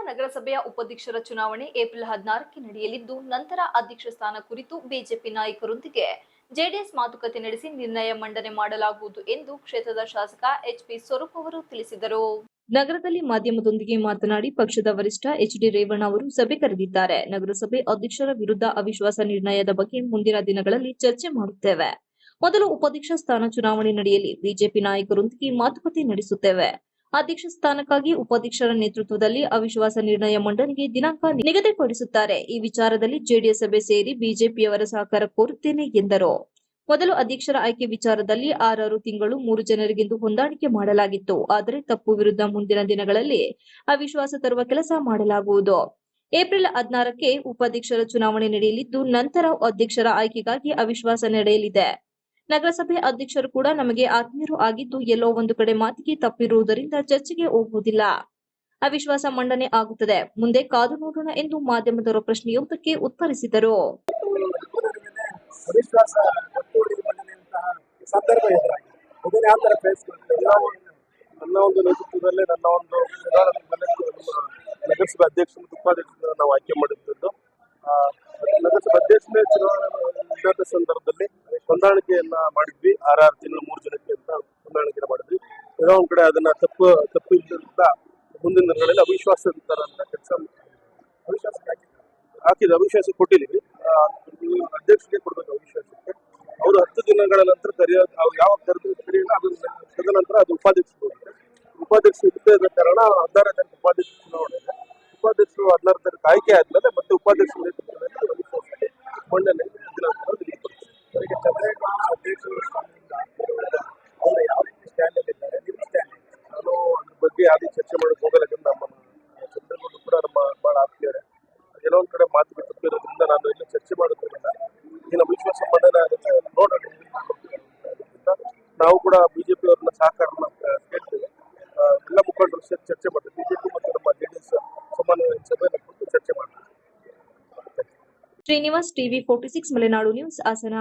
ನಗರಸಭೆಯ ಉಪಾಧ್ಯಕ್ಷರ ಚುನಾವಣೆ ಏಪ್ರಿಲ್ 16ಕ್ಕೆ ನಡೆಯಲಿದ್ದು, ನಂತರ ಅಧ್ಯಕ್ಷ ಸ್ಥಾನ ಕುರಿತು ಬಿಜೆಪಿ ನಾಯಕರೊಂದಿಗೆ ಜೆಡಿಎಸ್ ಮಾತುಕತೆ ನಡೆಸಿ ನಿರ್ಣಯ ಮಂಡನೆ ಮಾಡಲಾಗುವುದು ಎಂದು ಕ್ಷೇತ್ರದ ಶಾಸಕ ಎಚ್ಪಿ ಸ್ವರೂಪ್ ಅವರು ತಿಳಿಸಿದರು. ನಗರದಲ್ಲಿ ಮಾಧ್ಯಮದೊಂದಿಗೆ ಮಾತನಾಡಿ, ಪಕ್ಷದ ವರಿಷ್ಠ ಎಚ್ಡಿ ರೇವಣ್ಣ ಅವರು ಸಭೆ ಕರೆದಿದ್ದಾರೆ. ನಗರಸಭೆ ಅಧ್ಯಕ್ಷರ ವಿರುದ್ಧ ಅವಿಶ್ವಾಸ ನಿರ್ಣಯದ ಬಗ್ಗೆ ಮುಂದಿನ ದಿನಗಳಲ್ಲಿ ಚರ್ಚೆ ಮಾಡುತ್ತೇವೆ. ಮೊದಲು ಉಪಾಧ್ಯಕ್ಷ ಸ್ಥಾನ ಚುನಾವಣೆ ನಡೆಯಲಿ. ಬಿಜೆಪಿ ನಾಯಕರೊಂದಿಗೆ ಮಾತುಕತೆ ನಡೆಸುತ್ತೇವೆ. ಅಧ್ಯಕ್ಷ ಸ್ಥಾನಕ್ಕಾಗಿ ಉಪಾಧ್ಯಕ್ಷರ ನೇತೃತ್ವದಲ್ಲಿ ಅವಿಶ್ವಾಸ ನಿರ್ಣಯ ಮಂಡನೆಗೆ ದಿನಾಂಕ ನಿಗದಿಪಡಿಸುತ್ತಾರೆ. ಈ ವಿಚಾರದಲ್ಲಿ ಜೆಡಿಎಸ್ ಸಭೆ ಸೇರಿ ಬಿಜೆಪಿಯವರ ಸಹಕಾರ ಕೋರುತ್ತೇನೆ ಎಂದರು. ಮೊದಲು ಅಧ್ಯಕ್ಷರ ಆಯ್ಕೆ ವಿಚಾರದಲ್ಲಿ 6 ತಿಂಗಳು 3 ಜನರಿಗೆಂದು ಹೊಂದಾಣಿಕೆ ಮಾಡಲಾಗಿತ್ತು. ಆದರೆ ತಪ್ಪು ವಿರುದ್ಧ ಮುಂದಿನ ದಿನಗಳಲ್ಲಿ ಅವಿಶ್ವಾಸ ತರುವ ಕೆಲಸ ಮಾಡಲಾಗುವುದು. ಏಪ್ರಿಲ್ 16ಕ್ಕೆ ಉಪಾಧ್ಯಕ್ಷರ ಚುನಾವಣೆ ನಡೆಯಲಿದ್ದು, ನಂತರ ಅಧ್ಯಕ್ಷರ ಆಯ್ಕೆಗಾಗಿ ಅವಿಶ್ವಾಸ ನಡೆಯಲಿದೆ. ನಗರಸಭೆ ಅಧ್ಯಕ್ಷರು ಕೂಡ ನಮಗೆ ಆತ್ಮೀಯರು ಆಗಿದ್ದು, ಎಲ್ಲೋ ಒಂದು ಕಡೆ ಮಾತಿಗೆ ತಪ್ಪಿರುವುದರಿಂದ ಚರ್ಚೆಗೆ ಹೋಗುವುದಿಲ್ಲ. ಅವಿಶ್ವಾಸ ಮಂಡನೆ ಆಗುತ್ತದೆ. ಮುಂದೆ ಕಾದು ನೋಡೋಣ ಎಂದು ಮಾಧ್ಯಮದವರ ಪ್ರಶ್ನೆಯೊಂದಕ್ಕೆ ಉತ್ತರಿಸಿದರು. ನನ್ನ ಒಂದು ನೇತೃತ್ವದಲ್ಲೇ ನನ್ನ ಒಂದು ನಗರಸಭೆ ಅಧ್ಯಕ್ಷ ಮತ್ತು ಉಪಾಧ್ಯಕ್ಷರನ್ನು ನಾವು ಆಯ್ಕೆ ಮಾಡಿದ್ದು. ನಗರಸಭೆ ಅಧ್ಯಕ್ಷನೇ ಚುನಾವಣೆ ಸಂದರ್ಭದಲ್ಲಿ ಹೊಂದಾಣಿಕೆಯನ್ನ ಮಾಡಿದ್ವಿ. 6 ತಿಂಗಳು 3 ಜನಕ್ಕೆ ಅಂತ ಹೊಂದಾಣಿಕೆ ಮಾಡಿದ್ವಿ. ಏನೋ ಒಂದ್ ಕಡೆ ಅದನ್ನ ತಪ್ಪಿದ್ದರಿಂದ ಮುಂದಿನ ದಿನಗಳಲ್ಲಿ ಅವಿಶ್ವಾಸ ಅಂತ ಕೆಲಸ ಅವಿಶ್ವಾಸ ಕೊಟ್ಟಿದ್ದೀವಿ. ಅಧ್ಯಕ್ಷರಿಗೆ ಕೊಡ್ಬೇಕು. ಅವಿಶ್ವಾಸಕ್ಕೆ ಅವರು 10 ದಿನಗಳ ನಂತರ ಅವ್ರು ಯಾವಾಗ ಕರೆಯಲ್ಲ, ತದನಂತರ ಅದು ಉಪಾಧ್ಯಕ್ಷರು ಹೋಗುತ್ತೆ. ಉಪಾಧ್ಯಕ್ಷರು ಇದ್ದ ಕಾರಣ 16 ತಾರೀಕು ಉಪಾಧ್ಯಕ್ಷ ಚುನಾವಣೆ ಇದೆ. ಉಪಾಧ್ಯಕ್ಷರು 16 ತಾರೀಕು ಆಯ್ಕೆ ಆದ್ಮೇಲೆ ಮತ್ತೆ ಉಪಾಧ್ಯಕ್ಷರ ನೇತೃತ್ವದಲ್ಲಿ ಅವಿಶ್ವಾಸಕ್ಕೆ ಮಂಡನೆ ಅವರು ಯಾವ ರೀತಿ ಸ್ಟ್ಯಾಂಡ್ ಅಲ್ಲಿ ಇದ್ದಾರೆ, ನಿಮ್ಮ ಸ್ಟ್ಯಾಂಡ್ ನಾನು ಅದ್ರ ಬಗ್ಗೆ ಯಾವುದೇ ಚರ್ಚೆ ಮಾಡಕ್ಕೆ ಹೋಗಲ್ಲ. ನಮ್ಮ ಚಂದ್ರಗೌಡರು ಕೂಡ ನಮ್ಮ ಬಹಳ ಆತ್ಮೀಯರೇ. ಏನೋ ಒಂದ್ ಕಡೆ ಮಾತು ತಪ್ಪಿರೋದ್ರಿಂದ ನಾನು ಇನ್ನೂ ಚರ್ಚೆ ಮಾಡುತ್ತಿರಲಿಲ್ಲ. ಏನು ಅವಿಶ್ವಾಸ ಮಂಡನೆ ಆಗುತ್ತೆ ನೋಡೋಣ. ನಾವು ಕೂಡ ಬಿಜೆಪಿ ಅವ್ರನ್ನ ಸಹಕಾರನ ಕೇಳ್ತೇವೆ. ಎಲ್ಲ ಮುಖಂಡರು ಸೇರಿ ಚರ್ಚೆ ಮಾಡ್ತೀವಿ. ಬಿಜೆಪಿ ಮತ್ತು ನಮ್ಮ ಜೆಡಿಎಸ್ ಸಮಾನ ಸಭೆಯನ್ನು ಕುರಿತು ಚರ್ಚೆ ಮಾಡ್ತೀವಿ. Srinivas, TV 46 Malenadu news, Hassan.